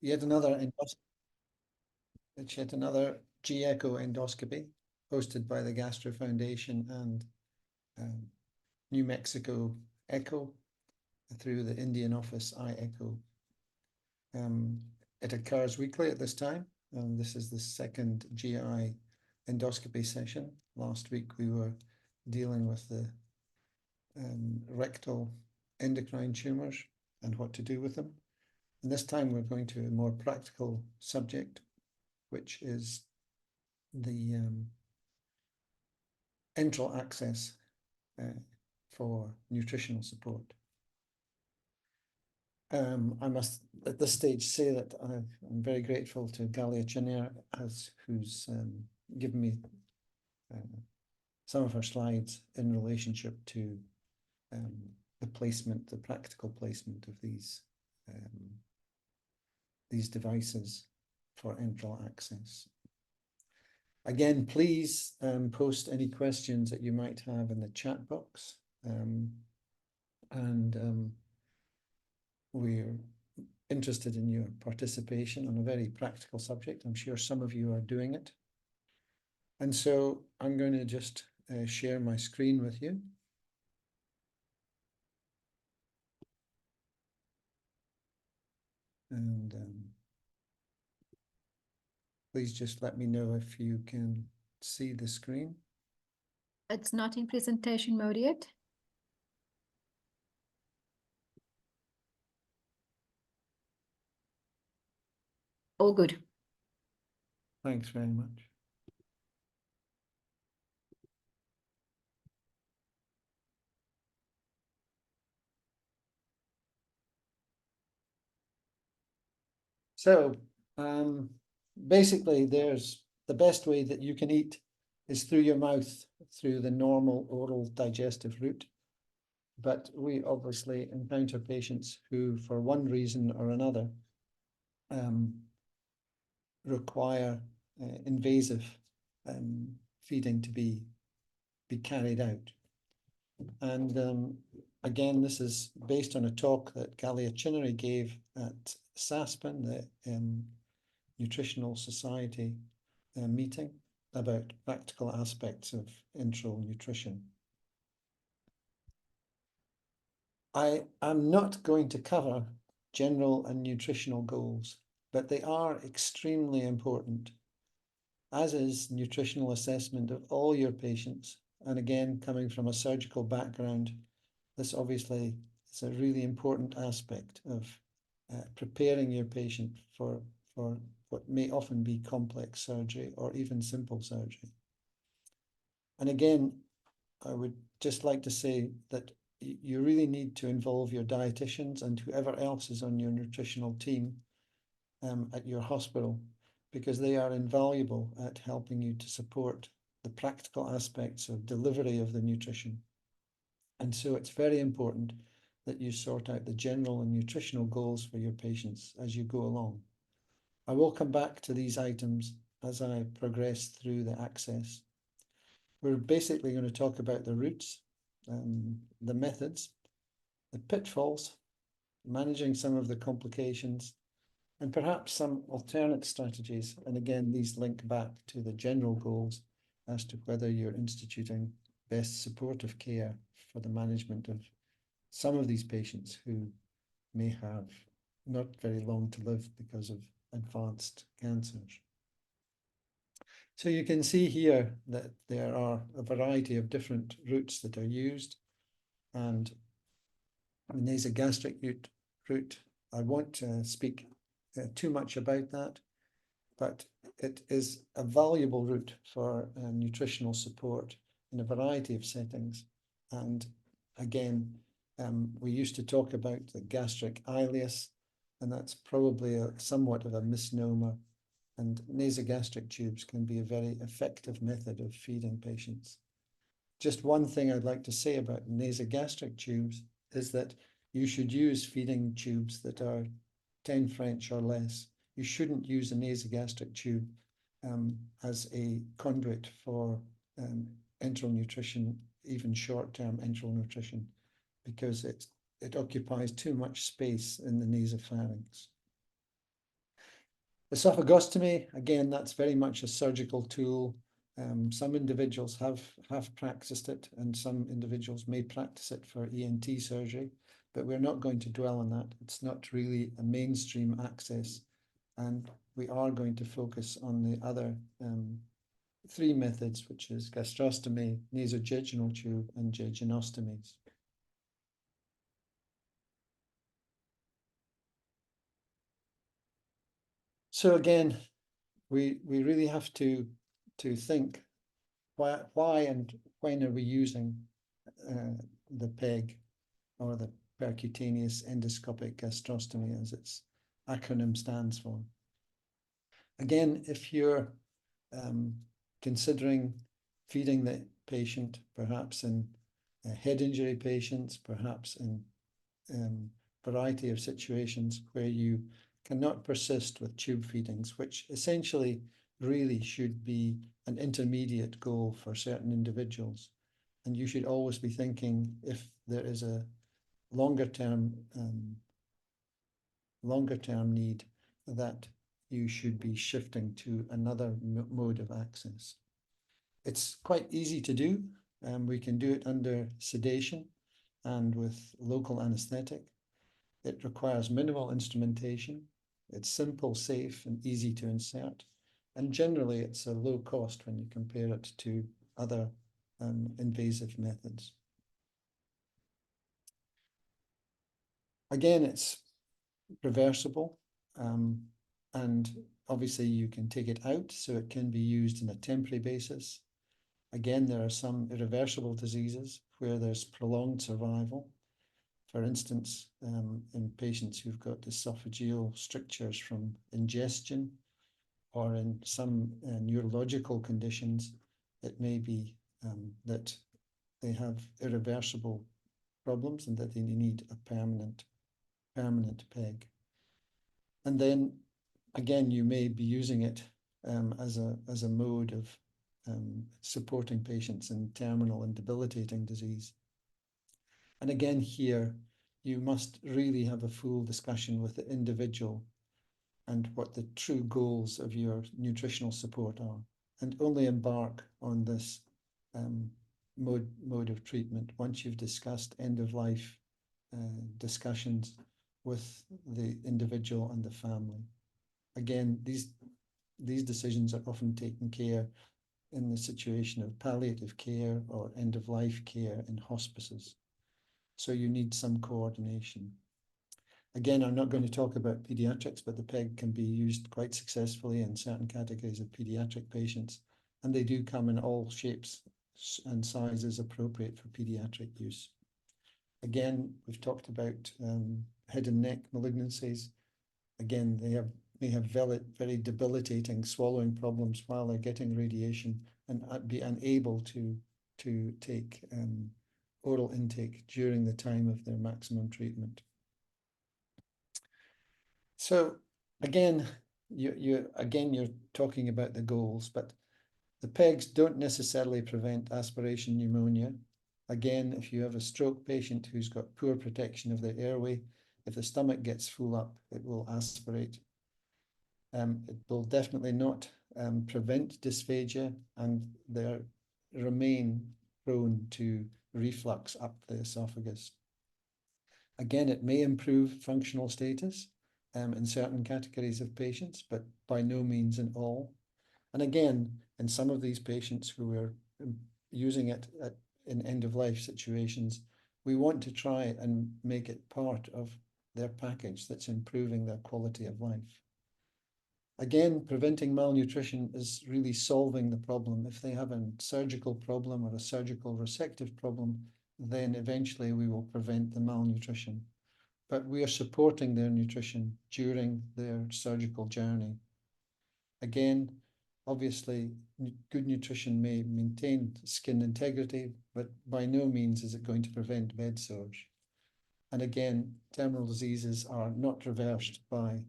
yet another G-Echo endoscopy hosted by the Gastro Foundation and New Mexico Echo through the Indian office iEcho. It occurs weekly at this time, and this is the second GI endoscopy session. Last week we were dealing with the rectal endocrine tumors and what to do with them. And this time we're going to a more practical subject, which is the enteral access for nutritional support. I must at this stage say that I'm very grateful to Galia Chenier who's given me some of her slides in relationship to the practical placement of these devices for enteral access. Again, please post any questions that you might have in the chat box. We're interested in your participation on a very practical subject. I'm sure some of you are doing it. And so I'm going to just share my screen with you. And please just let me know if you can see the screen. It's not in presentation mode yet. All good. Thanks very much. So basically, there's the best way that you can eat is through your mouth, through the normal oral digestive route. But we obviously encounter patients who, for one reason or another, require invasive feeding to be carried out. And again, this is based on a talk that Galia Chinnery gave at SASPN, the Nutritional Society meeting, about practical aspects of enteral nutrition. I am not going to cover general and nutritional goals, but they are extremely important, as is nutritional assessment of all your patients. And again, coming from a surgical background, this obviously is a really important aspect of preparing your patient for what may often be complex surgery or even simple surgery. And again, I would just like to say that you really need to involve your dietitians and whoever else is on your nutritional team at your hospital, because they are invaluable at helping you to support the practical aspects of delivery of the nutrition. And so it's very important that you sort out the general and nutritional goals for your patients as you go along. I will come back to these items as I progress through the access. We're basically going to talk about the routes, the methods, the pitfalls, managing some of the complications, and perhaps some alternate strategies. And again, these link back to the general goals as to whether you're instituting best supportive care for the management of some of these patients who may have not very long to live because of advanced cancers. So you can see here that there are a variety of different routes that are used, and the nasogastric route, I won't speak too much about that, but it is a valuable route for nutritional support in a variety of settings. And again, we used to talk about the gastric ileus, and that's probably somewhat of a misnomer. And nasogastric tubes can be a very effective method of feeding patients. Just one thing I'd like to say about nasogastric tubes is that you should use feeding tubes that are 10 French or less. You shouldn't use a nasogastric tube as a conduit for enteral nutrition, even short-term enteral nutrition, because it occupies too much space in the nasopharynx. Esophagostomy, again, that's very much a surgical tool. Some individuals have practiced it, and some individuals may practice it for ENT surgery, but we're not going to dwell on that. It's not really a mainstream access, and we are going to focus on the other three methods, which is gastrostomy, nasojejunal tube, and jejunostomies. So again, we really have to think why and when are we using the PEG, or the percutaneous endoscopic gastrostomy, as its acronym stands for. Again, if you're considering feeding the patient, perhaps in head injury patients, perhaps in variety of situations where you cannot persist with tube feedings, which essentially really should be an intermediate goal for certain individuals. And you should always be thinking, if there is a longer term need, that you should be shifting to another mode of access. It's quite easy to do. We can do it under sedation and with local anesthetic. It requires minimal instrumentation. It's simple, safe, and easy to insert. And generally, it's a low cost when you compare it to other invasive methods. Again, it's reversible, and obviously you can take it out, so it can be used on a temporary basis. Again, there are some irreversible diseases where there's prolonged survival. For instance, in patients who've got esophageal strictures from ingestion, or in some neurological conditions, it may be that they have irreversible problems and that they need a permanent PEG. And then again, you may be using it as a mode of supporting patients in terminal and debilitating disease. And again, here, you must really have a full discussion with the individual and what the true goals of your nutritional support are, and only embark on this mode of treatment once you've discussed end-of-life discussions with the individual and the family. Again, these decisions are often taken care in the situation of palliative care or end-of-life care in hospices. So you need some coordination. Again, I'm not going to talk about pediatrics, but the PEG can be used quite successfully in certain categories of pediatric patients, and they do come in all shapes and sizes appropriate for pediatric use. Again, we've talked about head and neck malignancies. Again, they may have very debilitating swallowing problems while they're getting radiation, and be unable to take oral intake during the time of their maximum treatment. So again, you're talking about the goals, but the PEGs don't necessarily prevent aspiration pneumonia. Again, if you have a stroke patient who's got poor protection of their airway, if the stomach gets full up, it will aspirate. It will definitely not prevent dysphagia, and they remain prone to reflux up the esophagus. Again, it may improve functional status in certain categories of patients, but by no means in all. And again, in some of these patients who are using it in end-of-life situations, we want to try and make it part of their package that's improving their quality of life. Again, preventing malnutrition is really solving the problem. If they have a surgical problem or a surgical resective problem, then eventually we will prevent the malnutrition. But we are supporting their nutrition during their surgical journey. Again, obviously, good nutrition may maintain skin integrity, but by no means is it going to prevent bed sores. And again, terminal diseases are not reversed by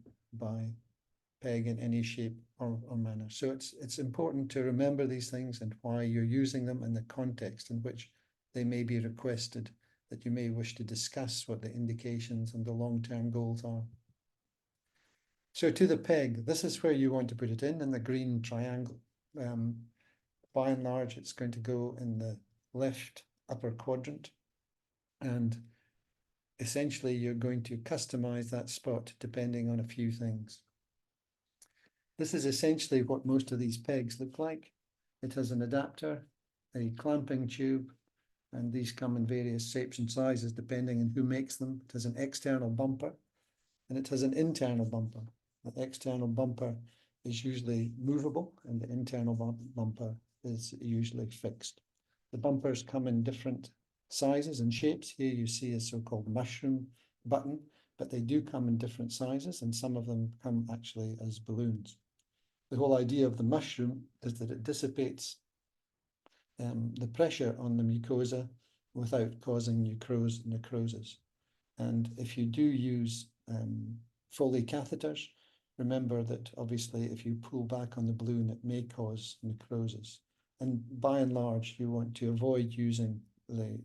PEG in any shape or manner. So it's important to remember these things and why you're using them and the context in which they may be requested, that you may wish to discuss what the indications and the long-term goals are. So to the peg, this is where you want to put it in the green triangle. By and large, it's going to go in the left upper quadrant. And essentially, you're going to customize that spot depending on a few things. This is essentially what most of these pegs look like. It has an adapter, a clamping tube, and these come in various shapes and sizes depending on who makes them. It has an external bumper and it has an internal bumper. The external bumper is usually movable and the internal bumper is usually fixed. The bumpers come in different sizes and shapes. Here you see a so-called mushroom button, but they do come in different sizes and some of them come actually as balloons. The whole idea of the mushroom is that it dissipates the pressure on the mucosa without causing necrosis. And if you do use Foley catheters, remember that obviously if you pull back on the balloon, it may cause necrosis. And by and large, you want to avoid using the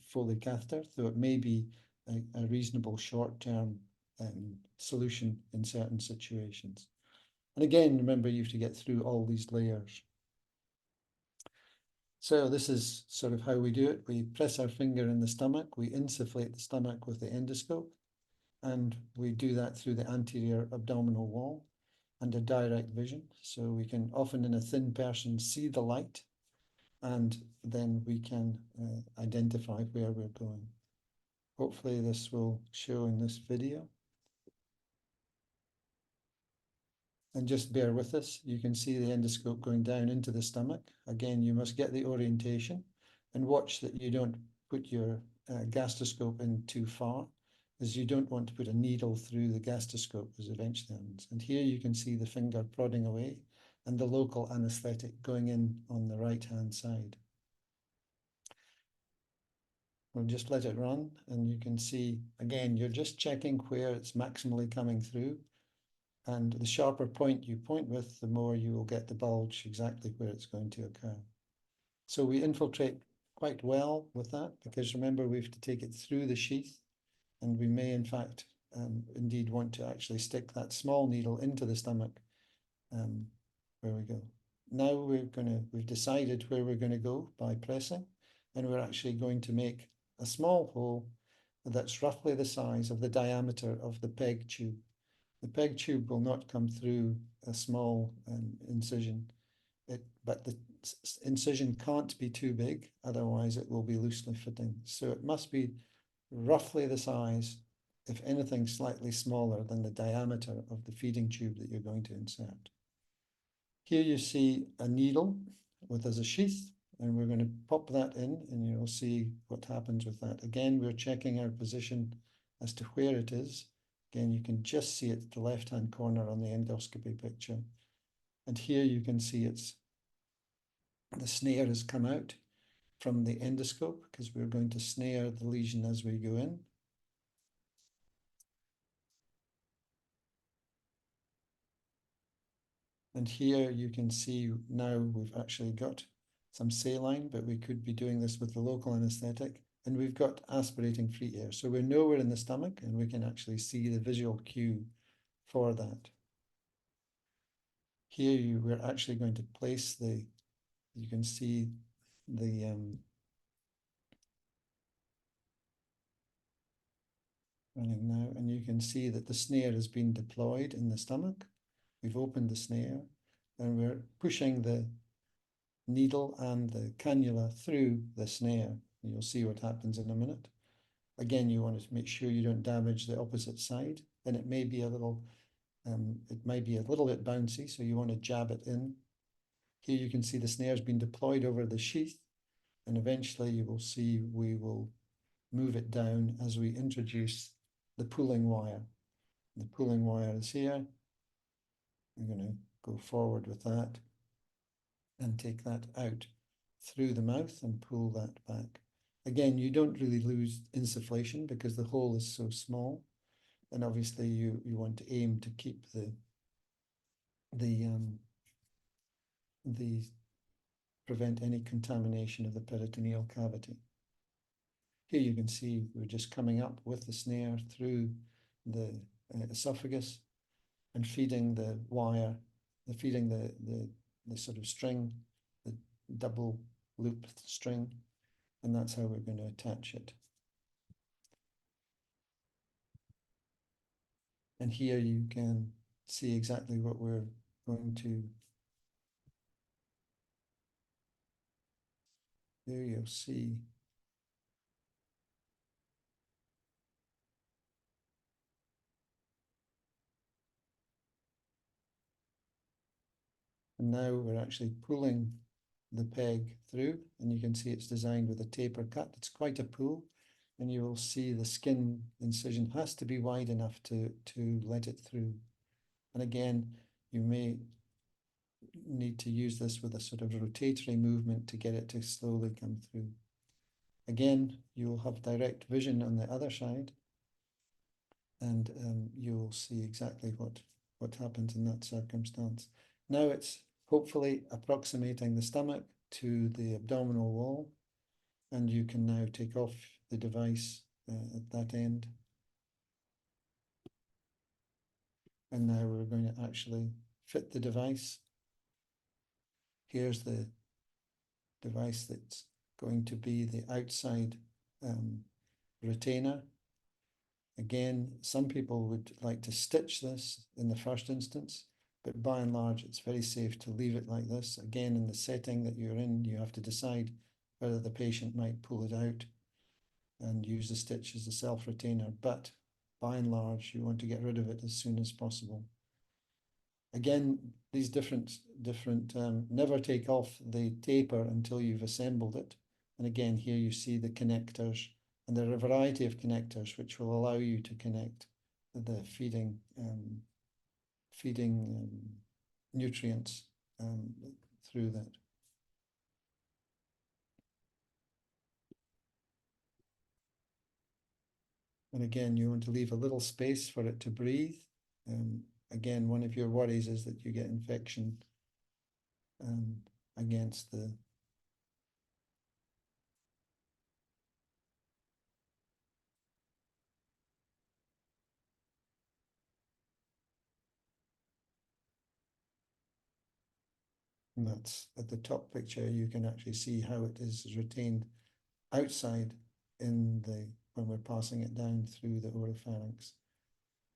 Foley catheter, though it may be a reasonable short-term solution in certain situations. And again, remember you have to get through all these layers. So this is sort of how we do it. We press our finger in the stomach, we insufflate the stomach with the endoscope, and we do that through the anterior abdominal wall under direct vision. So we can often in a thin person see the light, and then we can identify where we're going. Hopefully this will show in this video. And just bear with us. You can see the endoscope going down into the stomach. Again, you must get the orientation and watch that you don't put your gastroscope in too far, as you don't want to put a needle through the gastroscope as eventually happens. And here you can see the finger prodding away and the local anesthetic going in on the right-hand side. We'll just let it run and you can see, again, you're just checking where it's maximally coming through. And the sharper point you point with, the more you will get the bulge exactly where it's going to occur. So we infiltrate quite well with that, because remember we have to take it through the sheath, and we may in fact indeed want to actually stick that small needle into the stomach. Where we go. Now we've decided where we're going to go by pressing, and we're actually going to make a small hole that's roughly the size of the diameter of the peg tube. The peg tube will not come through a small incision, but the incision can't be too big, otherwise it will be loosely fitting. So it must be roughly the size, if anything slightly smaller than the diameter of the feeding tube that you're going to insert. Here you see a needle with as a sheath, and we're going to pop that in and you'll see what happens with that. Again, we're checking our position as to where it is. Again, you can just see it at the left-hand corner on the endoscopy picture. And here you can see the snare has come out from the endoscope, because we're going to snare the lesion as we go in. And here you can see now we've actually got some saline, but we could be doing this with the local anesthetic. And we've got aspirating free air. So we're nowhere in the stomach, and we can actually see the visual cue for that. Here we're actually going to place you can see the running now, and you can see that the snare has been deployed in the stomach. We've opened the snare, and we're pushing the needle and the cannula through the snare. You'll see what happens in a minute. Again, you want to make sure you don't damage the opposite side, and it may be a little bit bouncy, so you want to jab it in. Here you can see the snare has been deployed over the sheath, and eventually you will see we will move it down as we introduce the pulling wire. The pulling wire is here. I'm going to go forward with that and take that out through the mouth and pull that back. Again, you don't really lose insufflation because the hole is so small, and obviously you want to aim to keep prevent any contamination of the peritoneal cavity. Here you can see we're just coming up with the snare through the esophagus, and feeding the wire, feeding the sort of string, the double looped string, and that's how we're going to attach it. And here you can see exactly what we're going to. There you'll see. And now we're actually pulling the peg through, and you can see it's designed with a taper cut. It's quite a pull, and you will see the skin incision has to be wide enough to let it through. And again, you may need to use this with a sort of rotatory movement to get it to slowly come through. Again, you'll have direct vision on the other side, and you'll see exactly what happens in that circumstance. Now it's hopefully approximating the stomach to the abdominal wall, and you can now take off the device at that end. And now we're going to actually fit the device. Here's the device that's going to be the outside retainer. Again, some people would like to stitch this in the first instance, but by and large, it's very safe to leave it like this. Again, in the setting that you're in, you have to decide whether the patient might pull it out and use the stitch as a self-retainer, but by and large, you want to get rid of it as soon as possible. Again, these never take off the taper until you've assembled it. And again, here you see the connectors, and there are a variety of connectors which will allow you to connect the feeding nutrients through that. And again, you want to leave a little space for it to breathe. Again, one of your worries is that you get infection against the and that's at the top picture. You can actually see how it is retained outside when we're passing it down through the oropharynx.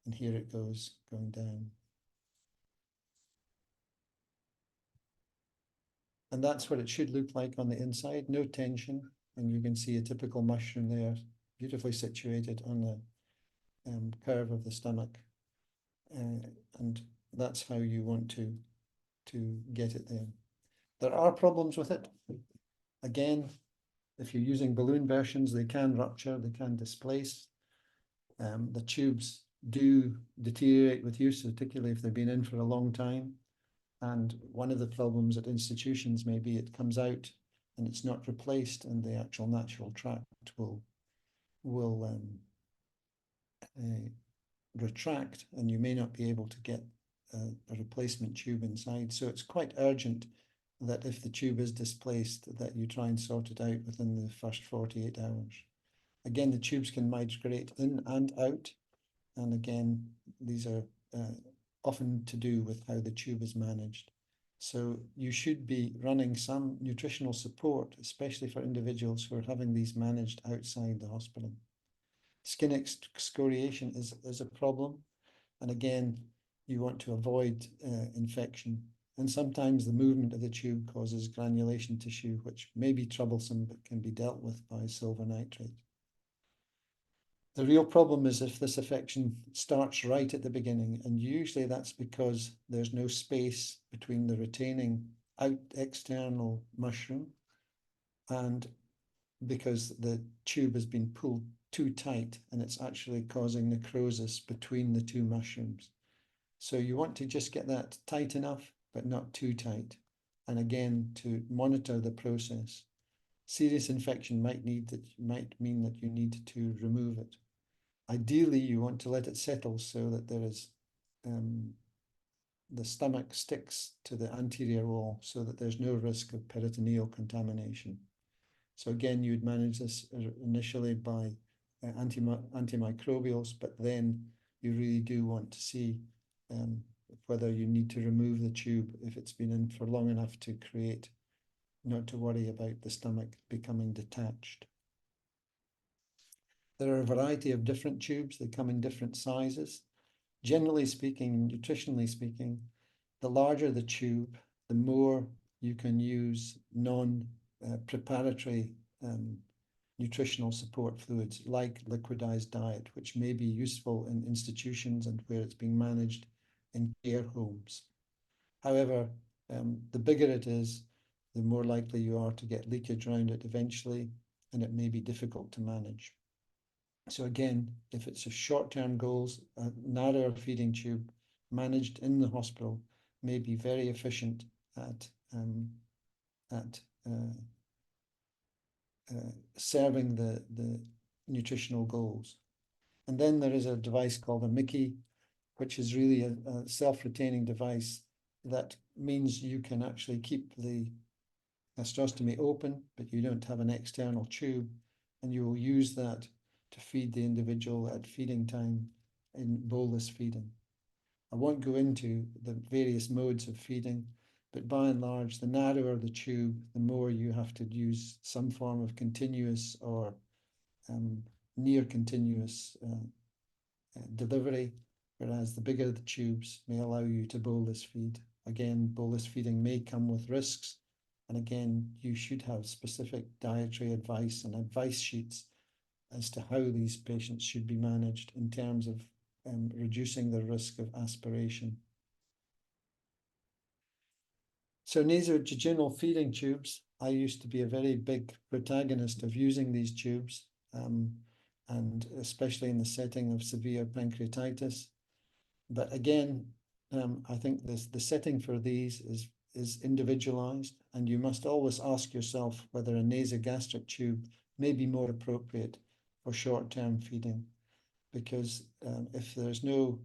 And here it goes, going down. And that's what it should look like on the inside, no tension. And you can see a typical mushroom there, beautifully situated on the curve of the stomach. And that's how you want to get it there. There are problems with it. Again, if you're using balloon versions, they can rupture, they can displace. The tubes do deteriorate with use, particularly if they've been in for a long time. And one of the problems at institutions may be it comes out and it's not replaced, and the actual natural tract will retract, and you may not be able to get a replacement tube inside. So it's quite urgent that if the tube is displaced, that you try and sort it out within the first 48 hours. Again, the tubes can migrate in and out. And again, these are often to do with how the tube is managed. So you should be running some nutritional support, especially for individuals who are having these managed outside the hospital. Skin excoriation is a problem. And again, you want to avoid infection. And sometimes the movement of the tube causes granulation tissue, which may be troublesome, but can be dealt with by silver nitrate. The real problem is if this affection starts right at the beginning, and usually that's because there's no space between the retaining external mushroom and because the tube has been pulled too tight, and it's actually causing necrosis between the two mushrooms. So you want to just get that tight enough, but not too tight. And again, to monitor the process. Serious infection might mean that you need to remove it. Ideally, you want to let it settle so that there is the stomach sticks to the anterior wall so that there's no risk of peritoneal contamination. So again, you would manage this initially by antimicrobials, but then you really do want to see whether you need to remove the tube if it's been in for long enough to create, not to worry about the stomach becoming detached. There are a variety of different tubes. They come in different sizes. Generally speaking, nutritionally speaking, the larger the tube, the more you can use non-preparatory nutritional support fluids like liquidized diet, which may be useful in institutions and where it's being managed in care homes. However, the bigger it is, the more likely you are to get leakage around it eventually, and it may be difficult to manage. So again, if it's a short-term goals, a narrower feeding tube managed in the hospital may be very efficient at serving the nutritional goals. And then there is a device called a Mickey, which is really a self-retaining device that means you can actually keep the gastrostomy open, but you don't have an external tube, and you will use that to feed the individual at feeding time in bolus feeding. I won't go into the various modes of feeding, but by and large, the narrower the tube, the more you have to use some form of continuous or near continuous delivery, whereas the bigger the tubes may allow you to bolus feed. Again, bolus feeding may come with risks, and again, you should have specific dietary advice and advice sheets as to how these patients should be managed in terms of reducing the risk of aspiration. So nasojejunal feeding tubes, I used to be a very big protagonist of using these tubes, and especially in the setting of severe pancreatitis. But again, I think the setting for these is individualized, and you must always ask yourself whether a nasogastric tube may be more appropriate for short-term feeding, because if there's no,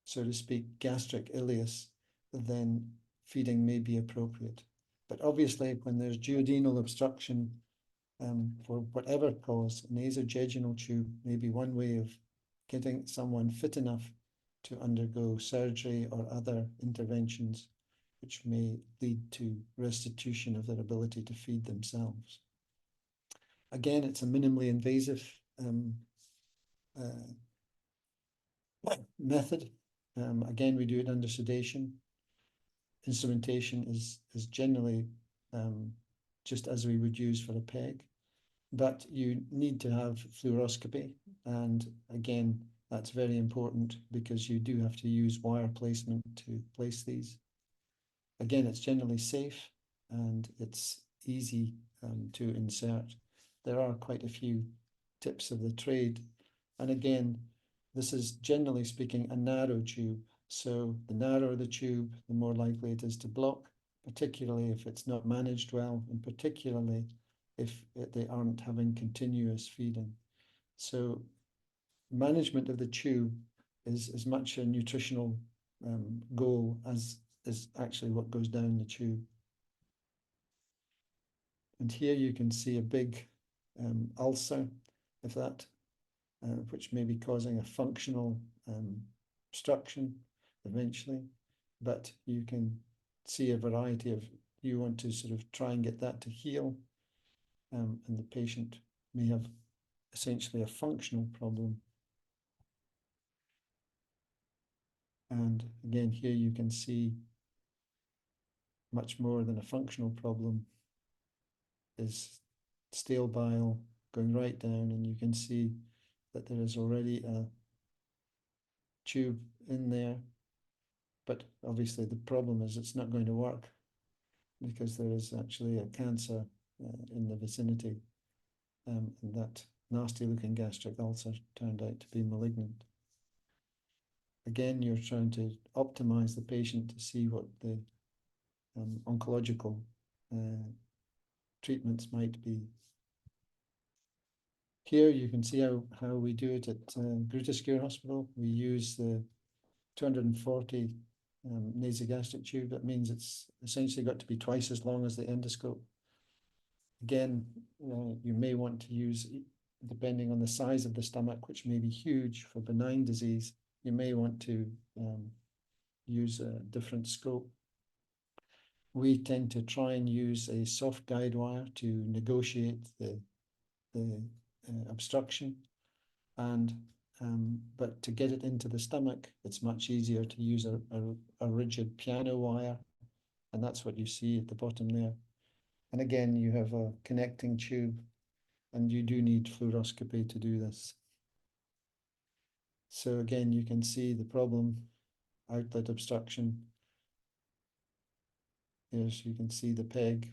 so to speak, gastric ileus, then feeding may be appropriate. But obviously, when there's duodenal obstruction, for whatever cause, nasojejunal tube may be one way of getting someone fit enough to undergo surgery or other interventions, which may lead to restitution of their ability to feed themselves. Again, it's a minimally invasive method. Again, we do it under sedation. Instrumentation is generally just as we would use for a PEG, but you need to have fluoroscopy, and again, that's very important because you do have to use wire placement to place these. Again, it's generally safe and it's easy to insert. There are quite a few tips of the trade, and again, this is generally speaking a narrow tube. So the narrower the tube, the more likely it is to block, particularly if it's not managed well, and particularly if they aren't having continuous feeding. So management of the tube is as much a nutritional goal as is actually what goes down the tube. And here you can see a big ulcer, if that, which may be causing a functional obstruction eventually, but you can see a variety of, you want to sort of try and get that to heal, and the patient may have essentially a functional problem. And again, here you can see much more than a functional problem is stale bile going right down, and you can see that there is already a tube in there, but obviously the problem is it's not going to work because there is actually a cancer in the vicinity, and that nasty looking gastric ulcer turned out to be malignant. Again, you're trying to optimize the patient to see what the oncological treatments might be. Here you can see how we do it at Groote Hospital. We use the 240 nasogastric tube. That means it's essentially got to be twice as long as the endoscope. Again, you may want to use, depending on the size of the stomach, which may be huge for benign disease, you may want to use a different scope. We tend to try and use a soft guide wire to negotiate the obstruction, and but to get it into the stomach, it's much easier to use a rigid piano wire, and that's what you see at the bottom there. And again, you have a connecting tube, and you do need fluoroscopy to do this. So again, you can see the problem, outlet obstruction. Here's, you can see the peg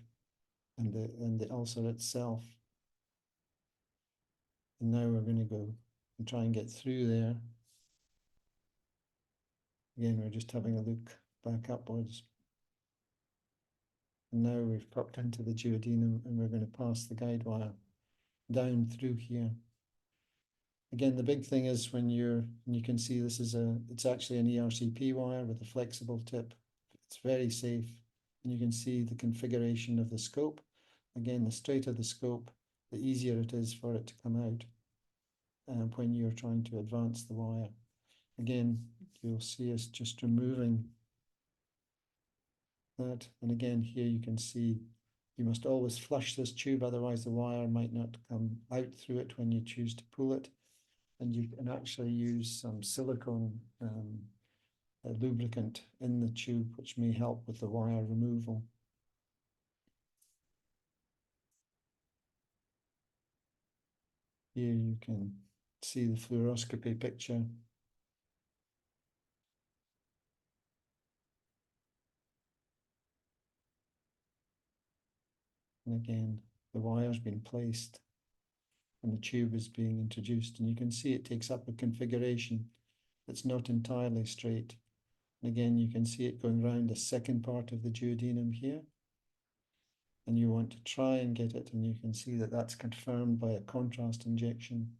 and the ulcer itself. And now we're going to go and try and get through there. Again, we're just having a look back upwards. And now we've popped into the duodenum, and we're going to pass the guide wire down through here. Again, the big thing is when you can see this is it's actually an ERCP wire with a flexible tip. It's very safe. And you can see the configuration of the scope. Again, the straighter the scope, the easier it is for it to come out when you're trying to advance the wire. Again, you'll see us just removing that. And again, here you can see you must always flush this tube, otherwise the wire might not come out through it when you choose to pull it. And you can actually use some silicone lubricant in the tube, which may help with the wire removal. Here you can see the fluoroscopy picture. And again, the wire's been placed and the tube is being introduced, and you can see it takes up a configuration that's not entirely straight. And again, you can see it going around the second part of the duodenum here. And you want to try and get it, and you can see that that's confirmed by a contrast injection.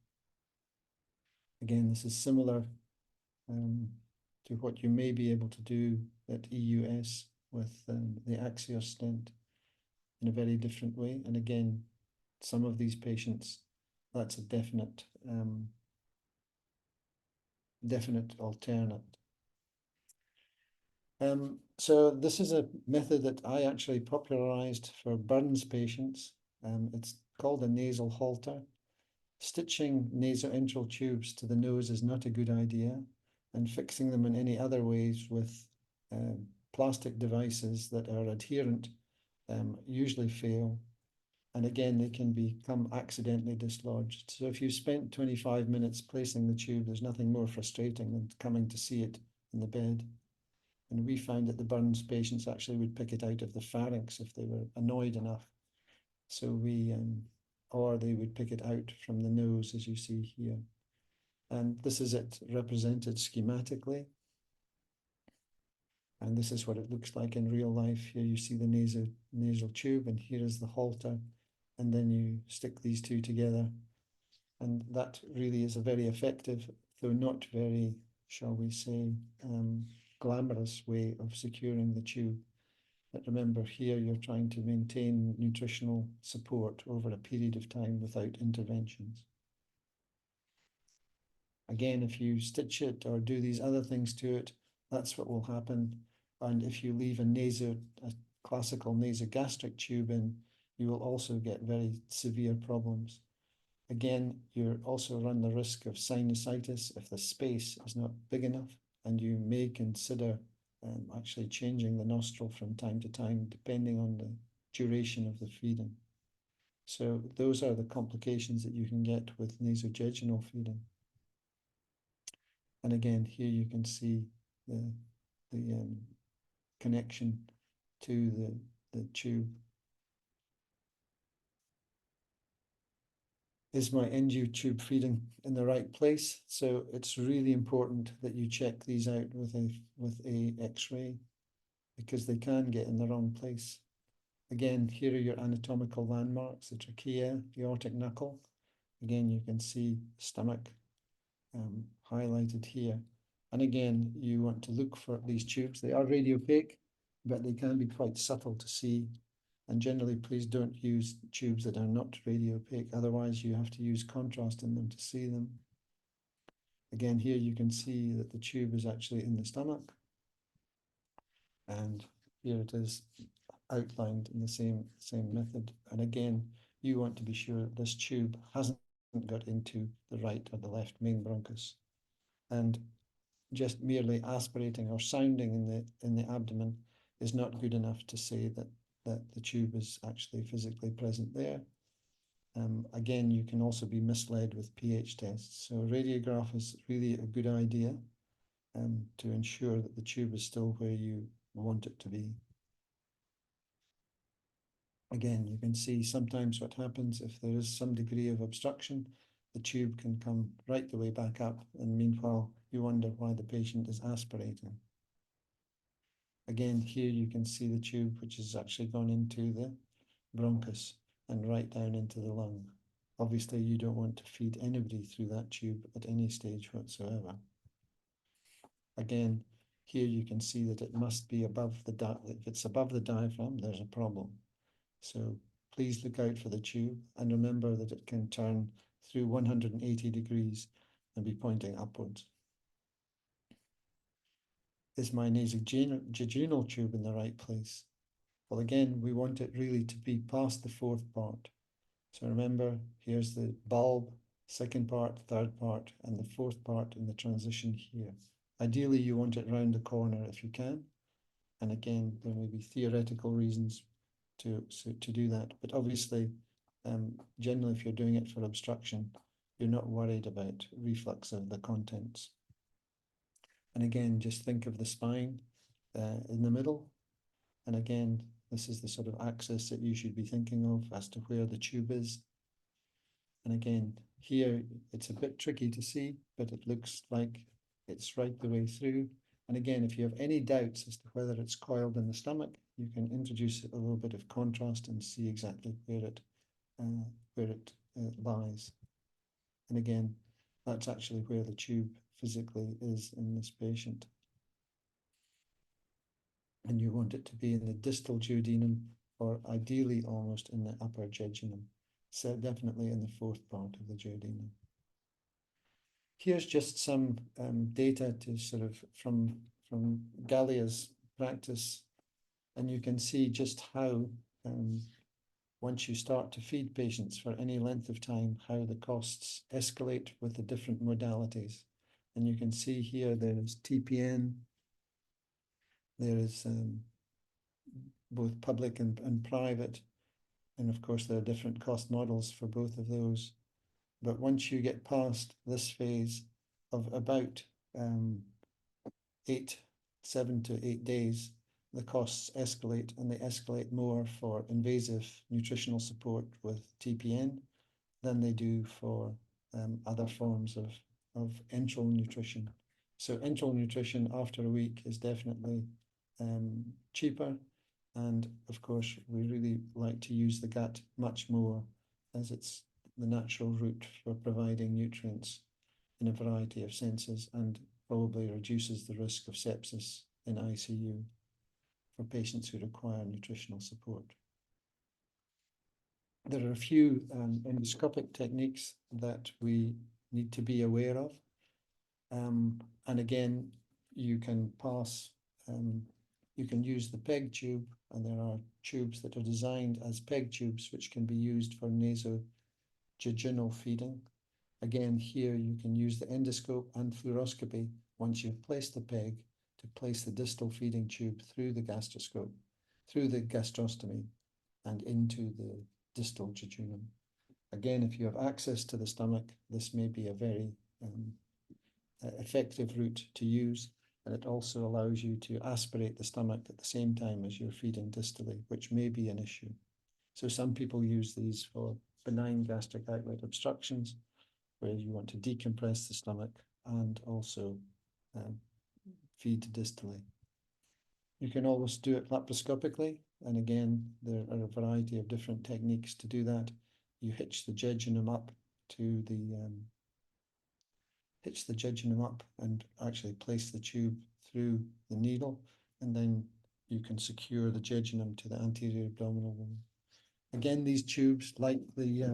Again, this is similar to what you may be able to do at EUS with the Axios stent in a very different way. And again, some of these patients, that's a definite alternate. So this is a method that I actually popularized for burns patients. It's called a nasal halter. Stitching nasointral tubes to the nose is not a good idea, and fixing them in any other ways with plastic devices that are adherent usually fail. And again, they can become accidentally dislodged. So if you spent 25 minutes placing the tube, there's nothing more frustrating than coming to see it in the bed. And we found that the burns patients actually would pick it out of the pharynx if they were annoyed enough. So or they would pick it out from the nose, as you see here. And this is it represented schematically. And this is what it looks like in real life. Here you see the nasal tube, and here is the halter. And then you stick these two together. And that really is a very effective, though not very, shall we say, glamorous way of securing the tube. But remember, here you're trying to maintain nutritional support over a period of time without interventions. Again, if you stitch it or do these other things to it, that's what will happen. And if you leave a classical nasogastric tube in, you will also get very severe problems. Again, you also run the risk of sinusitis if the space is not big enough, and you may consider actually changing the nostril from time to time, depending on the duration of the feeding. So those are the complications that you can get with nasojejunal feeding. And again, here you can see the connection to the tube. Is my NG tube feeding in the right place? So it's really important that you check these out with a X-ray, because they can get in the wrong place. Again, here are your anatomical landmarks: the trachea, the aortic knuckle. Again, you can see stomach highlighted here. And again, you want to look for these tubes. They are radiopaque, but they can be quite subtle to see. And generally, please don't use tubes that are not radiopaque. Otherwise, you have to use contrast in them to see them. Again, here you can see that the tube is actually in the stomach. And here it is outlined in the same method. And again, you want to be sure this tube hasn't got into the right or the left main bronchus. And just merely aspirating or sounding in the abdomen is not good enough to say that the tube is actually physically present there. Again, you can also be misled with pH tests. So a radiograph is really a good idea to ensure that the tube is still where you want it to be. Again, you can see sometimes what happens if there is some degree of obstruction, the tube can come right the way back up, and meanwhile, you wonder why the patient is aspirating. Again, here you can see the tube, which has actually gone into the bronchus and right down into the lung. Obviously, you don't want to feed anybody through that tube at any stage whatsoever. Again, here you can see that it must be above if it's above the diaphragm, there's a problem. So please look out for the tube and remember that it can turn through 180 degrees and be pointing upwards. Is my nasojejunal tube in the right place? Well, again, we want it really to be past the fourth part. So remember, here's the bulb, second part, third part, and the fourth part in the transition here. Ideally, you want it round the corner if you can. And again, there may be theoretical reasons to do that. But obviously, generally, if you're doing it for obstruction, you're not worried about reflux of the contents. And again, just think of the spine in the middle. And again, this is the sort of axis that you should be thinking of as to where the tube is. And again, here it's a bit tricky to see, but it looks like it's right the way through. And again, if you have any doubts as to whether it's coiled in the stomach, you can introduce a little bit of contrast and see exactly where it lies. And again, that's actually where the tube physically is in this patient. And you want it to be in the distal duodenum, or ideally almost in the upper jejunum. So definitely in the fourth part of the duodenum. Here's just some data to sort of from Gallia's practice, and you can see just how once you start to feed patients for any length of time, how the costs escalate with the different modalities. And you can see here there's TPN, there is both public and private, and of course there are different cost models for both of those. But once you get past this phase of about 7 to 8 days, the costs escalate, and they escalate more for invasive nutritional support with TPN than they do for other forms of enteral nutrition. So enteral nutrition after a week is definitely cheaper. And of course, we really like to use the gut much more, as it's the natural route for providing nutrients in a variety of senses, and probably reduces the risk of sepsis in ICU for patients who require nutritional support. There are a few endoscopic techniques that we need to be aware of. And again, you can use the PEG tube, and there are tubes that are designed as PEG tubes, which can be used for nasojejunal feeding. Again, here you can use the endoscope and fluoroscopy once you've placed the PEG to place the distal feeding tube through the gastroscope, through the gastrostomy, and into the distal jejunum. Again, if you have access to the stomach, this may be a very effective route to use, and it also allows you to aspirate the stomach at the same time as you're feeding distally, which may be an issue. So some people use these for benign gastric outlet obstructions, where you want to decompress the stomach and also feed distally. You can always do it laparoscopically, and again, there are a variety of different techniques to do that. You hitch the jejunum up and actually place the tube through the needle, and then you can secure the jejunum to the anterior abdominal wall. Again, these tubes, like the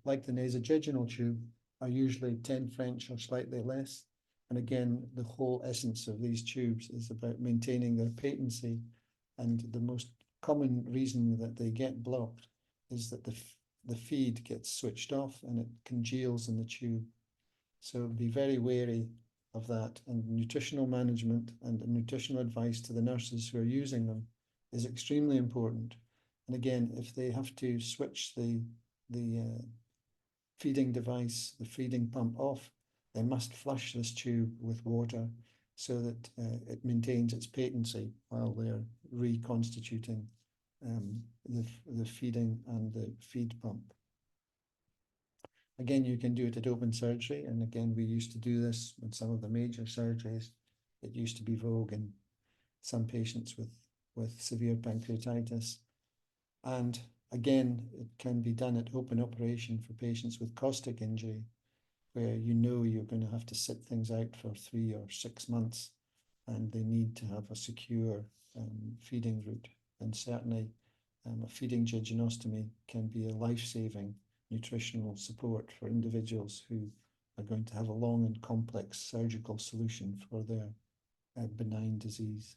nasojejunal tube, are usually 10 French or slightly less. And again, the whole essence of these tubes is about maintaining their patency. And the most common reason that they get blocked is that the feed gets switched off and it congeals in the tube. So be very wary of that. And nutritional management and nutritional advice to the nurses who are using them is extremely important. And again, if they have to switch the feeding device, the feeding pump off, they must flush this tube with water so that it maintains its patency while they're reconstituting the feeding and the feed pump. Again, you can do it at open surgery. And again, we used to do this in some of the major surgeries. It used to be vogue in some patients with severe pancreatitis. And again, it can be done at open operation for patients with caustic injury, where you know you're going to have to sit things out for 3 or 6 months, and they need to have a secure feeding route. And certainly a feeding jejunostomy can be a life-saving nutritional support for individuals who are going to have a long and complex surgical solution for their benign disease.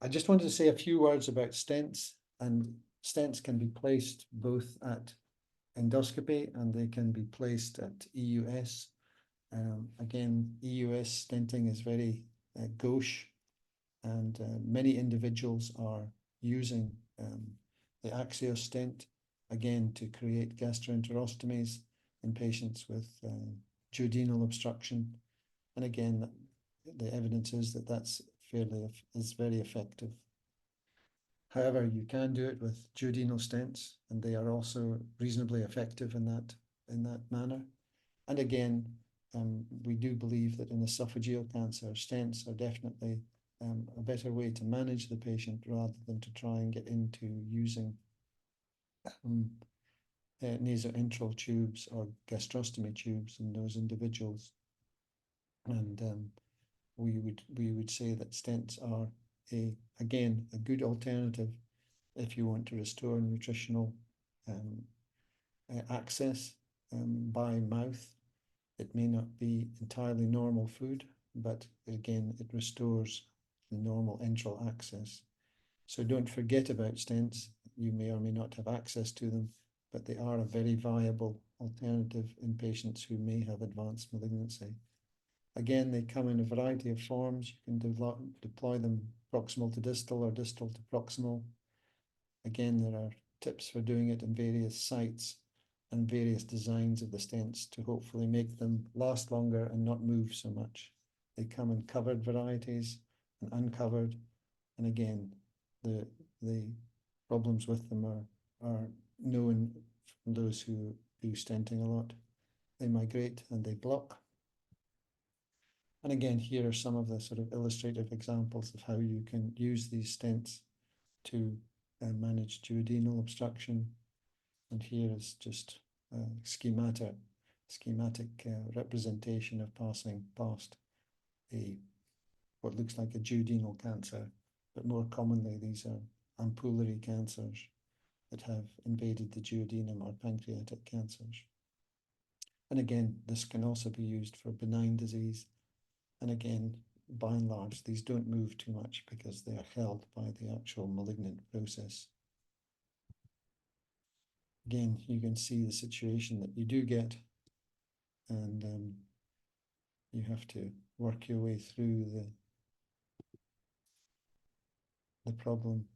I just wanted to say a few words about stents, and stents can be placed both at endoscopy and they can be placed at EUS. Again, EUS stenting is very gauche, and many individuals are using the Axios stent, again, to create gastroenterostomies in patients with duodenal obstruction. And again, the evidence is that that's very effective. However, you can do it with duodenal stents, and they are also reasonably effective in that manner. And again, we do believe that in esophageal cancer, stents are definitely a better way to manage the patient rather than to try and get into using nasointral tubes or gastrostomy tubes in those individuals. And we would say that stents are again a good alternative if you want to restore nutritional access by mouth. It may not be entirely normal food, but again, it restores the normal enteral access. So don't forget about stents. You may or may not have access to them, but they are a very viable alternative in patients who may have advanced malignancy. Again, they come in a variety of forms. You can deploy them proximal to distal or distal to proximal. Again, there are tips for doing it in various sites and various designs of the stents to hopefully make them last longer and not move so much. They come in covered varieties and uncovered. And again, the problems with them are known from those who do stenting a lot. They migrate and they block. And again, here are some of the sort of illustrative examples of how you can use these stents to manage duodenal obstruction. And here is just a schematic representation of passing past what looks like a duodenal cancer, but more commonly these are ampullary cancers that have invaded the duodenum or pancreatic cancers. And again, this can also be used for benign disease. And again, by and large, these don't move too much because they are held by the actual malignant process. Again, you can see the situation that you do get, and you have to work your way through the problem.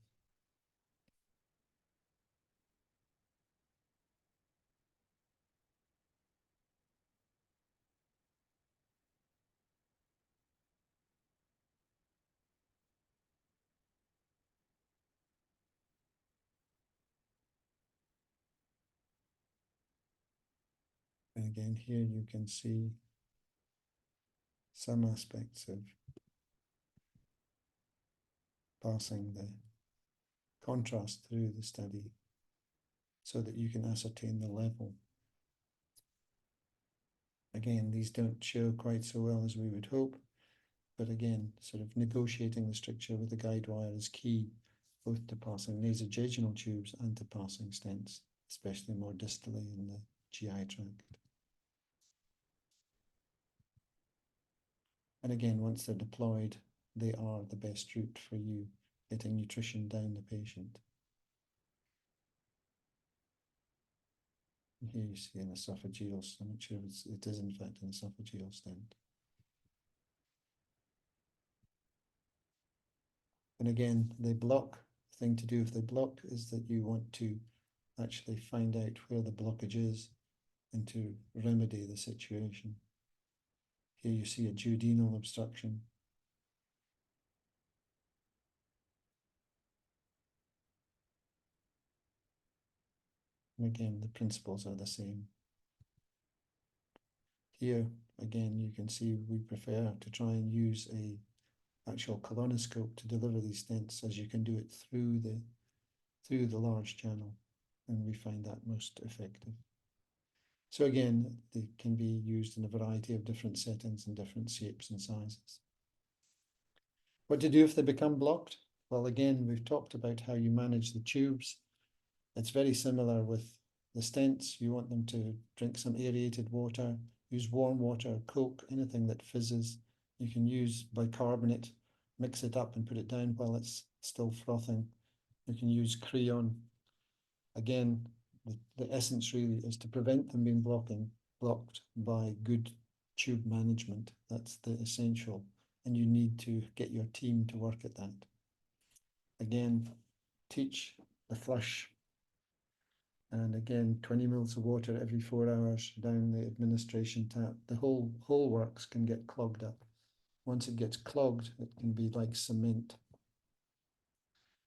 And again, here you can see some aspects of passing the contrast through the study so that you can ascertain the level. Again, these don't show quite so well as we would hope, but again, sort of negotiating the stricture with the guide wire is key, both to passing nasojejunal tubes and to passing stents, especially more distally in the GI tract. And again, once they're deployed, they are the best route for you getting nutrition down the patient. Here you see an esophageal, I'm not sure it is in fact an esophageal stent. And again, they block. The thing to do if they block is that you want to actually find out where the blockage is and to remedy the situation. Here you see a duodenal obstruction. And again, the principles are the same. Here, again, you can see we prefer to try and use a actual colonoscope to deliver these stents, as you can do it through the large channel, and we find that most effective. So again, they can be used in a variety of different settings and different shapes and sizes. What to do if they become blocked? Well, again, we've talked about how you manage the tubes. It's very similar with the stents. You want them to drink some aerated water, use warm water, Coke, anything that fizzes. You can use bicarbonate, mix it up and put it down while it's still frothing. You can use Creon. Again, the essence really is to prevent them being blocked by good tube management. That's the essential. And you need to get your team to work at that. Again, teach the flush. And again, 20 mils of water every 4 hours down the administration tap. The whole works can get clogged up. Once it gets clogged, it can be like cement.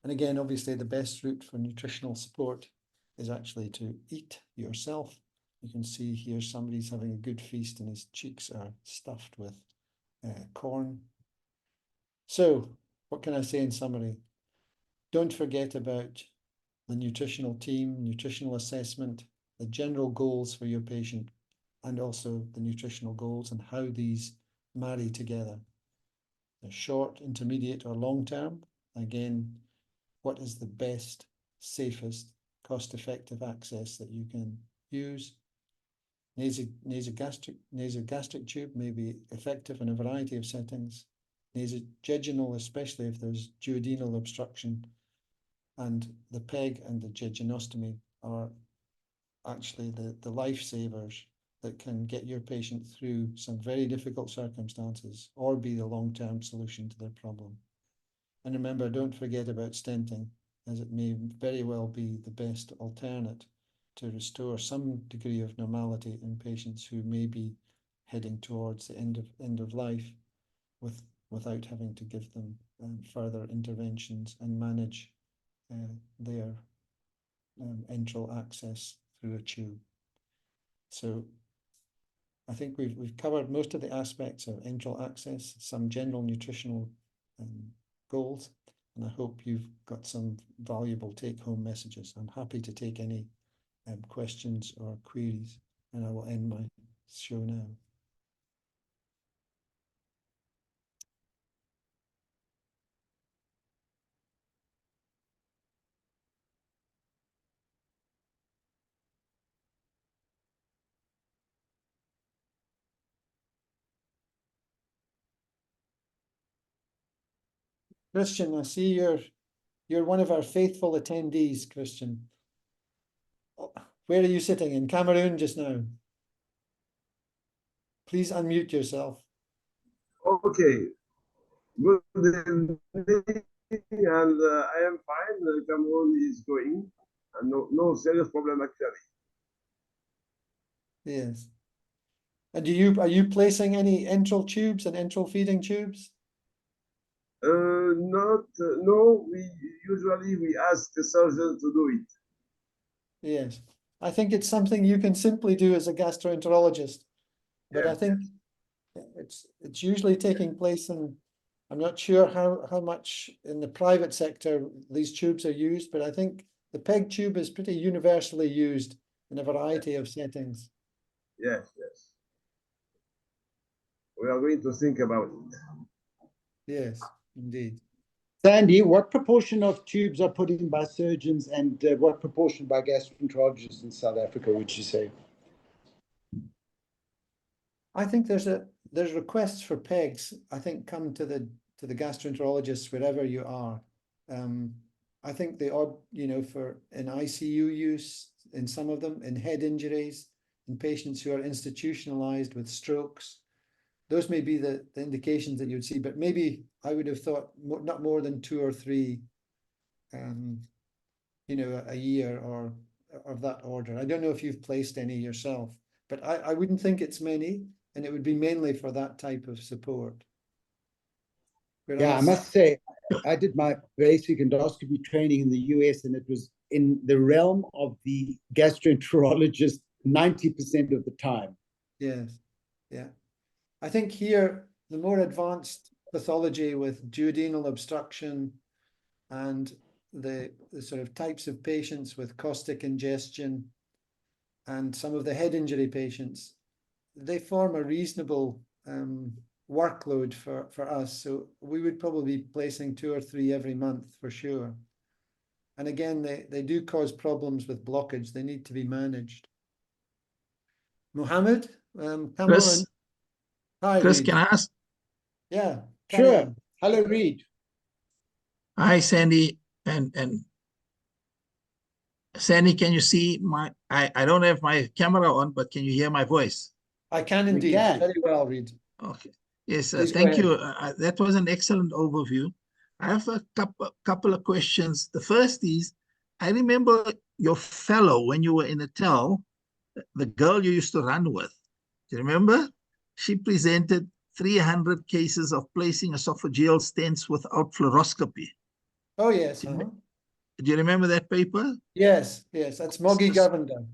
And again, obviously, the best route for nutritional support is actually to eat yourself. You can see here somebody's having a good feast and his cheeks are stuffed with corn. So, what can I say in summary? Don't forget about the nutritional team, nutritional assessment, the general goals for your patient, and also the nutritional goals and how these marry together. The short, intermediate, or long term. Again, what is the best, safest, cost-effective access that you can use? Nasogastric tube may be effective in a variety of settings. Jejunal, especially if there's duodenal obstruction, and the PEG and the jejunostomy are actually the lifesavers that can get your patient through some very difficult circumstances or be the long-term solution to their problem. And remember, don't forget about stenting, as it may very well be the best alternate to restore some degree of normality in patients who may be heading towards the end of life without having to give them further interventions and manage their enteral access through a tube. So I think we've covered most of the aspects of enteral access, some general nutritional goals, and I hope you've got some valuable take-home messages. I'm happy to take any questions or queries, and I will end my show now. Christian, I see you're one of our faithful attendees, Christian. Where are you sitting? In Cameroon just now? Please unmute yourself. Okay. Good evening, and I am fine. Cameroon is going, and no serious problem actually. Yes. And are you placing any enteral tubes and enteral feeding tubes? No. We ask the surgeon to do it. Yes. I think it's something you can simply do as a gastroenterologist, but I think it's usually taking place in, I'm not sure how much in the private sector these tubes are used, but I think the PEG tube is pretty universally used in a variety of settings. Yes. We are going to think about it. Yes, indeed. Sandy, what proportion of tubes are put in by surgeons and what proportion by gastroenterologists in South Africa, would you say? I think there's requests for pegs. I think come to the gastroenterologists wherever you are. I think the odd, for in ICU use in some of them, in head injuries, in patients who are institutionalized with strokes, those may be the indications that you'd see. But maybe I would have thought not more than 2 or 3, a year or of that order. I don't know if you've placed any yourself, but I wouldn't think it's many. And it would be mainly for that type of support. Yeah, I Whereas, must say, I did my basic endoscopy training in the US, and it was in the realm of the gastroenterologist 90% of the time. yes, yeah. I think here, the more advanced pathology with duodenal obstruction and the sort of types of patients with caustic ingestion and some of the head injury patients, they form a reasonable workload for us. So we would probably be placing 2 or 3 every month for sure. And again, they do cause problems with blockage. They need to be managed. Mohammed, come Chris, on. Hi, Chris, Reid. can I ask? Yeah, carry Sure. on. Hello, Reid. Hi, Sandy. And Sandy, can you see I don't have my camera on, but can you hear my voice? I can We indeed. can. Very well, Reid. Okay. Yes, Please go thank you. ahead. That was an excellent overview. I have a couple of questions. The first is, I remember your fellow when you were in Natal, the girl you used to run with. Do you remember? She presented 300 cases of placing esophageal stents without fluoroscopy. Oh, yes. Do you remember that paper? Yes, yes. That's Moggy Govender.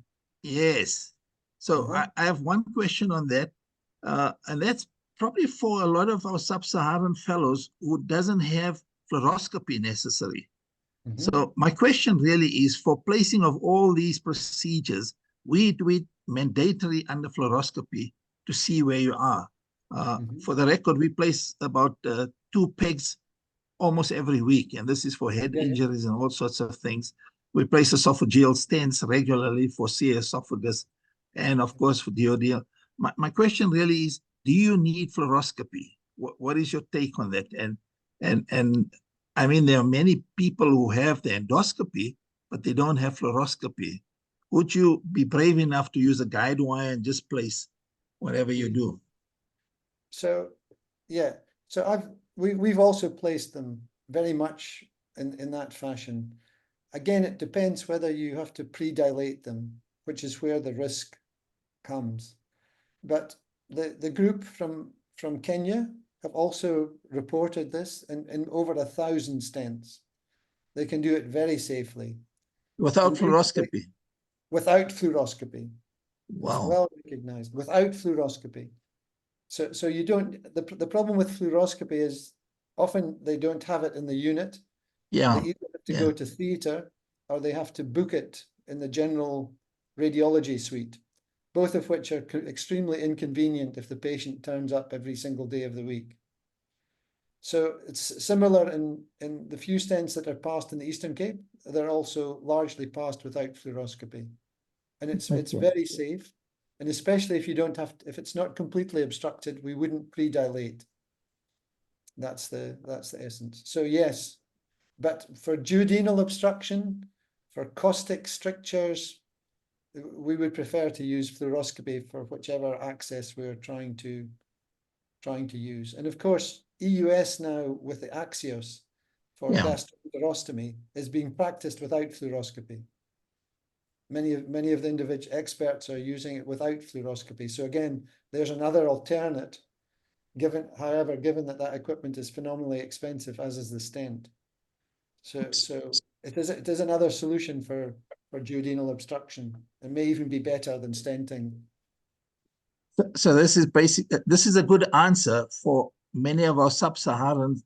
Yes. So I have one question on that, and that's probably for a lot of our sub-Saharan fellows who doesn't have fluoroscopy necessary. So my question really is, for placing of all these procedures, we do it mandatory under fluoroscopy to see where you are. For the record, we place about 2 pegs almost every week, and this is for head injuries and all sorts of things. We place esophageal stents regularly for C esophagus and, of course, for duodenal. My question really is, do you need fluoroscopy? What is your take on that? And I mean, there are many people who have the endoscopy, but they don't have fluoroscopy. Would you be brave enough to use a guide wire and just place whatever you do? So, yeah. So we've also placed them very much in that fashion. Again, it depends whether you have to pre-dilate them, which is where the risk comes. But the group from Kenya have also reported this in over 1,000 stents. They can do it very safely. Without fluoroscopy? Without fluoroscopy. Wow. It's well recognized. Without fluoroscopy. So you don't, the problem with fluoroscopy is often they don't have it in the unit. Yeah. They either have to go to theatre or they have to book it in the general radiology suite, both of which are extremely inconvenient if the patient turns up every single day of the week. So it's similar in the few stents that are passed in the Eastern Cape. They're also largely passed without fluoroscopy. And it's very safe. And especially if you don't have to, if it's not completely obstructed, we wouldn't pre-dilate. That's the essence. So yes, but for duodenal obstruction, for caustic strictures, we would prefer to use fluoroscopy for whichever access we're trying to use. And of course, EUS now with the Axios for gastrostomy is being practiced without fluoroscopy. Many of the individual experts are using it without fluoroscopy. So again, there's another alternate. Given that equipment is phenomenally expensive, as is the stent. So it is another solution for duodenal obstruction. It may even be better than stenting. So this is a good answer for many of our sub-Saharan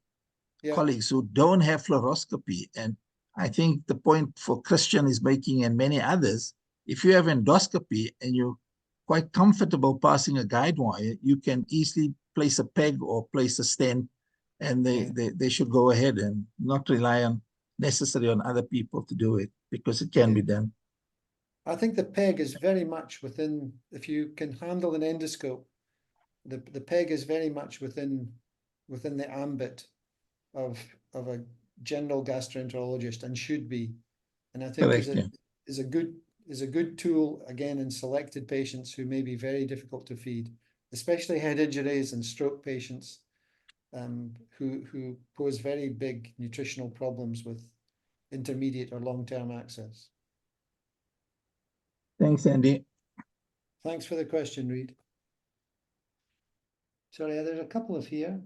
colleagues who don't have fluoroscopy. And I think the point for Christian is making, and many others, if you have endoscopy and you're quite comfortable passing a guide wire, you can easily place a peg or place a stent, and they should go ahead and not rely on necessarily on other people to do it, because it can be done. I think the peg is very much within, if you can handle an endoscope, the PEG is very much within the ambit of a general gastroenterologist, and should be, and I think Correct, is a good tool, again, in selected patients who may be very difficult to feed, especially head injuries and stroke patients, who pose very big nutritional problems with intermediate or long-term access. Thanks, Andy. Thanks for the question, Reid. Sorry, there's a couple of here.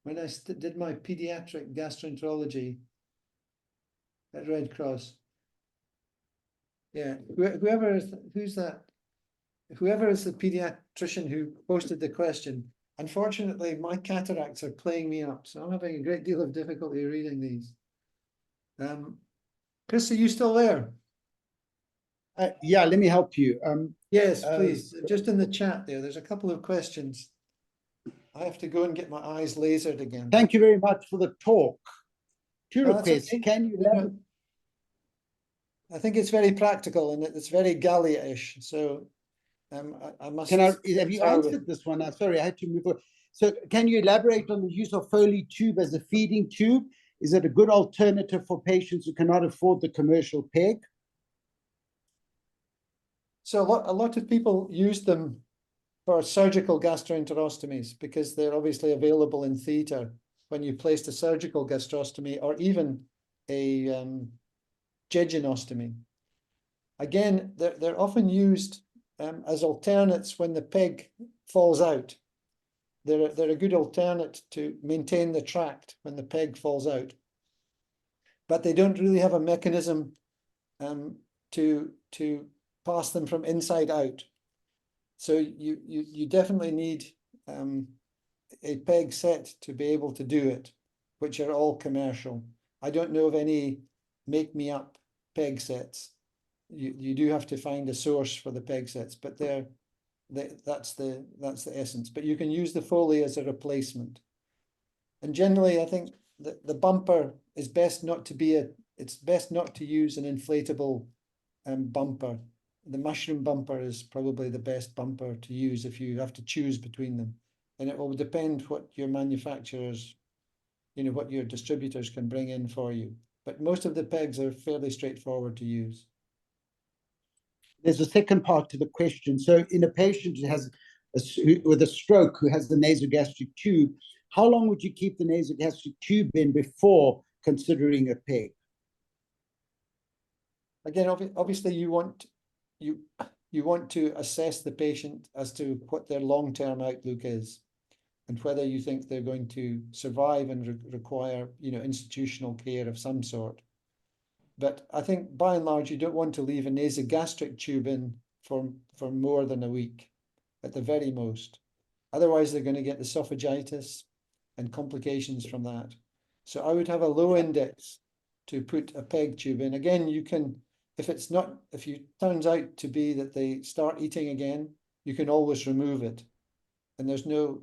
When I did my pediatric gastroenterology at Red Cross, yeah, whoever is the pediatrician who posted the question, unfortunately, my cataracts are playing me up, so I'm having a great deal of difficulty reading these. Chris, are you still there? Yeah, let me help you. Yes, please. Just in the chat there's a couple of questions. I have to go and get my eyes lasered again. Thank you very much for the talk. Two No, that's requests. okay. Can you elaborate? I think it's very practical and it's very Gallia-ish. So I must. Have you answered this one? I'm sorry, I had to move on. So can you elaborate on the use of Foley tube as a feeding tube? Is it a good alternative for patients who cannot afford the commercial PEG? So a lot of people use them for surgical gastroenterostomies because they're obviously available in theatre when you placed a surgical gastrostomy or even a jejunostomy. Again, they're often used as alternates when the PEG falls out. They're a good alternate to maintain the tract when the PEG falls out. But they don't really have a mechanism to pass them from inside out. So you definitely need a PEG set to be able to do it, which are all commercial. I don't know of any make-me-up PEG sets. You do have to find a source for the PEG sets, but that's the essence. But you can use the Foley as a replacement. And generally, I think the bumper is best not to be it's best not to use an inflatable bumper. The mushroom bumper is probably the best bumper to use if you have to choose between them. And it will depend what your manufacturers, what your distributors can bring in for you. But most of the PEGs are fairly straightforward to use. There's a second part to the question. So in a patient who has with a stroke who has the nasogastric tube, how long would you keep the nasogastric tube in before considering a PEG? Again, obviously you want to assess the patient as to what their long-term outlook is and whether you think they're going to survive and require, institutional care of some sort. But I think by and large, you don't want to leave a nasogastric tube in for more than a week at the very most. Otherwise, they're going to get esophagitis and complications from that. So I would have a low index to put a PEG tube in. Again, you can, if it turns out to be that they start eating again, you can always remove it. And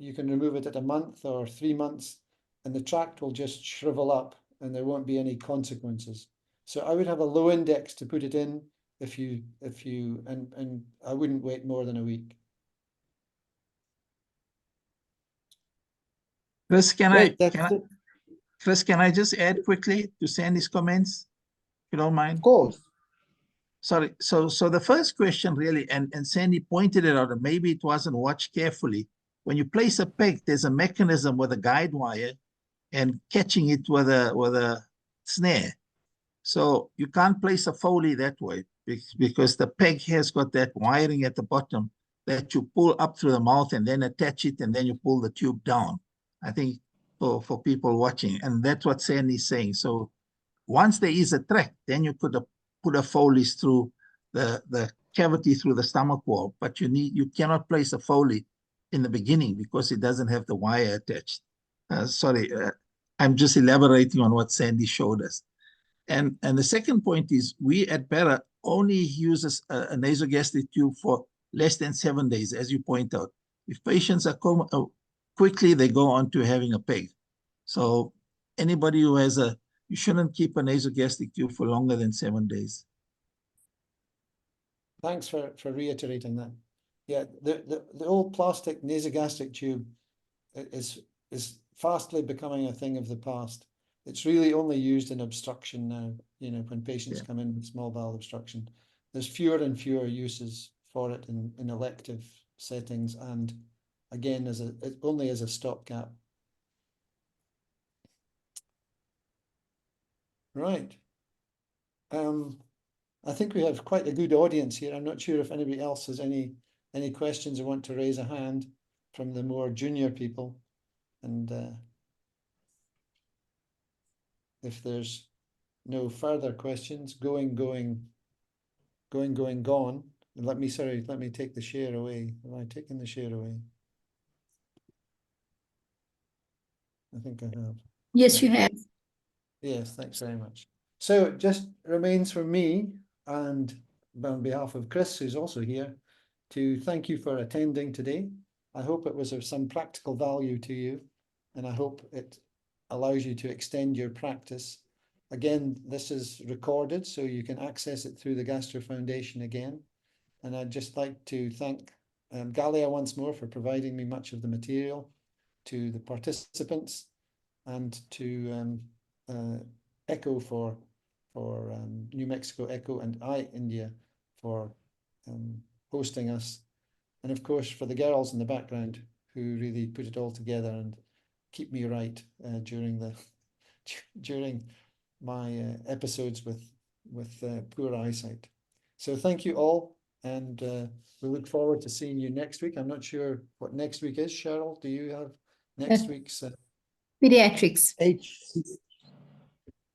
you can remove it at a month or 3 months, and the tract will just shrivel up and there won't be any consequences. So I would have a low index to put it in and I wouldn't wait more than a week. Chris, Chris, can I just add quickly to Sandy's comments, if you don't mind? Of course. Sorry. So the first question really, and Sandy pointed it out, and maybe it wasn't watched carefully. When you place a PEG, there's a mechanism with a guide wire and catching it with a snare. So you can't place a Foley that way because the PEG has got that wiring at the bottom that you pull up through the mouth and then attach it and then you pull the tube down. I think for people watching, and that's what Sandy's saying. So once there is a tract, then you could put a Foley through the cavity through the stomach wall, but you cannot place a Foley in the beginning because it doesn't have the wire attached. Sorry, I'm just elaborating on what Sandy showed us. And the second point is we at Para only uses a nasogastric tube for less than 7 days, as you point out. If patients are quickly, they go on to having a PEG. So anybody who has you shouldn't keep a nasogastric tube for longer than 7 days. Thanks for reiterating that. Yeah, the old plastic nasogastric tube is fastly becoming a thing of the past. It's really only used in obstruction now, you know, when patients come in with small bowel obstruction. There's fewer and fewer uses for it in elective settings, and again, only as a stopgap. Right. I think we have quite a good audience here. I'm not sure if anybody else has any questions or want to raise a hand from the more junior people. And if there's no further questions, gone. Let me take the share away. Have I taken the share away? I think I have. Yes, you have. Yes, thanks very much. So it just remains for me, and on behalf of Chris, who's also here, to thank you for attending today. I hope it was of some practical value to you, and I hope it allows you to extend your practice. Again, this is recorded, so you can access it through the Gastro Foundation again. And I'd just like to thank Galia once more for providing me much of the material, to the participants, and to Echo for New Mexico Echo, and iIndia for hosting us, and of course for the girls in the background who really put it all together and keep me right during my episodes with poor eyesight. So thank you all, and we look forward to seeing you next week. I'm not sure what next week is. Cheryl, do you have next week's? Pediatrics.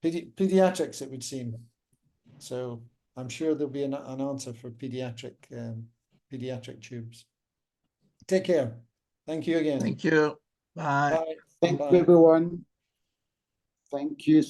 Pediatrics, it would seem. So I'm sure there'll be an answer for pediatric tubes. Take care. Thank you again. Thank you. Bye. Bye. Thank Bye. you, everyone. Thank you.